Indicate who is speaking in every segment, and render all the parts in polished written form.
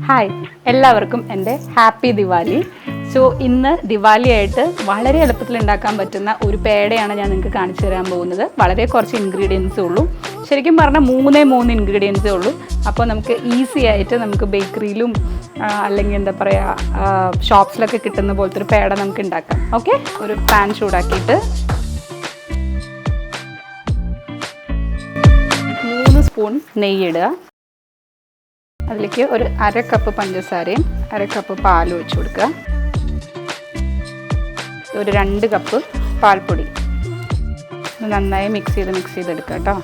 Speaker 1: Hi, എല്ലാവർക്കും എൻ്റെ happy Diwali. So ഇന്ന് ദിവാലി ആയിട്ട് വളരെ എളുപ്പത്തിൽ ഉണ്ടാക്കാൻ പറ്റുന്ന ഒരു പേടയാണ് ഞാൻ നിങ്ങൾക്ക് കാണിച്ചു തരാൻ പോകുന്നത്. വളരെ കുറച്ച് ഇൻഗ്രീഡിയൻസേ ഉള്ളൂ. ശരിക്കും പറഞ്ഞാൽ 3 ഇൻഗ്രീഡിയൻസേ ഉള്ളൂ. അപ്പോൾ നമുക്ക് ഈസി ആയിട്ട് നമുക്ക് ബേക്കറിയിലും അല്ലെങ്കിൽ എന്താ പറയുക ഷോപ്സിലൊക്കെ കിട്ടുന്ന പോലത്തെ ഒരു പേട നമുക്ക് ഉണ്ടാക്കാം. ഓക്കെ, ഒരു പാൻ ചൂടാക്കിയിട്ട് 3 സ്പൂൺ നെയ്യിടുക. അതിലേക്ക് ഒരു 1/2 കപ്പ് പഞ്ചസാരയും 1/2 കപ്പ് പാലും ഒഴിച്ചു കൊടുക്കുക. ഒരു 2 കപ്പ് പാൽപ്പൊടി നന്നായി മിക്സ് ചെയ്തെടുക്കുക കേട്ടോ.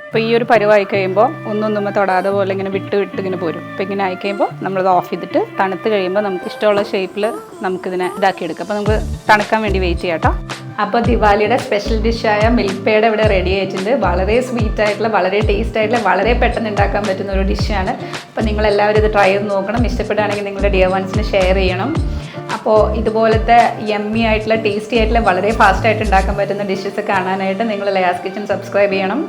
Speaker 1: അപ്പോൾ ഈ ഒരു പരുവായി കഴിയുമ്പോൾ ഒന്നൊന്നുമ്പോൾ തൊടാതെ പോലെ ഇങ്ങനെ വിട്ട് ഇങ്ങനെ പോരും. അപ്പോൾ ഇങ്ങനെ ആയി കഴിയുമ്പോൾ നമ്മളത് ഓഫ് ചെയ്തിട്ട് തണുത്ത് കഴിയുമ്പോൾ നമുക്ക് ഇഷ്ടമുള്ള ഷേപ്പിൽ നമുക്കിതിനെ ഇതാക്കിയെടുക്കാം. അപ്പോൾ നമുക്ക് തണുക്കാൻ വേണ്ടി വെയിറ്റ് ചെയ്യാം കേട്ടോ. അപ്പോൾ ദിവാലിയുടെ സ്പെഷ്യൽ ഡിഷായ മിൽക്ക് പേട ഇവിടെ റെഡി ആയിട്ടുണ്ട്. വളരെ സ്വീറ്റ് ആയിട്ടുള്ള, വളരെ ടേസ്റ്റ് ആയിട്ടുള്ള, വളരെ പെട്ടെന്ന് ഉണ്ടാക്കാൻ പറ്റുന്ന ഒരു ഡിഷാണ്. അപ്പോൾ നിങ്ങളെല്ലാവരും ഇത് ട്രൈ ചെയ്ത് നോക്കണം. ഇഷ്ടപ്പെടുകയാണെങ്കിൽ നിങ്ങളുടെ ഡിയർ വൺസിന് ഷെയർ ചെയ്യണം. അപ്പോൾ ഇതുപോലത്തെ യമ്മി ആയിട്ടുള്ള, ടേസ്റ്റി ആയിട്ടുള്ള, വളരെ ഫാസ്റ്റായിട്ട് ഉണ്ടാക്കാൻ പറ്റുന്ന ഡിഷസ് കാണാനായിട്ട് നിങ്ങൾ ലയാസ് കിച്ചൺ സബ്സ്ക്രൈബ് ചെയ്യണം.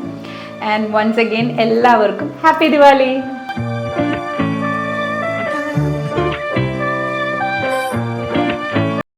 Speaker 1: And once again, എല്ലാവർക്കും ഹാപ്പി ദിവാലി.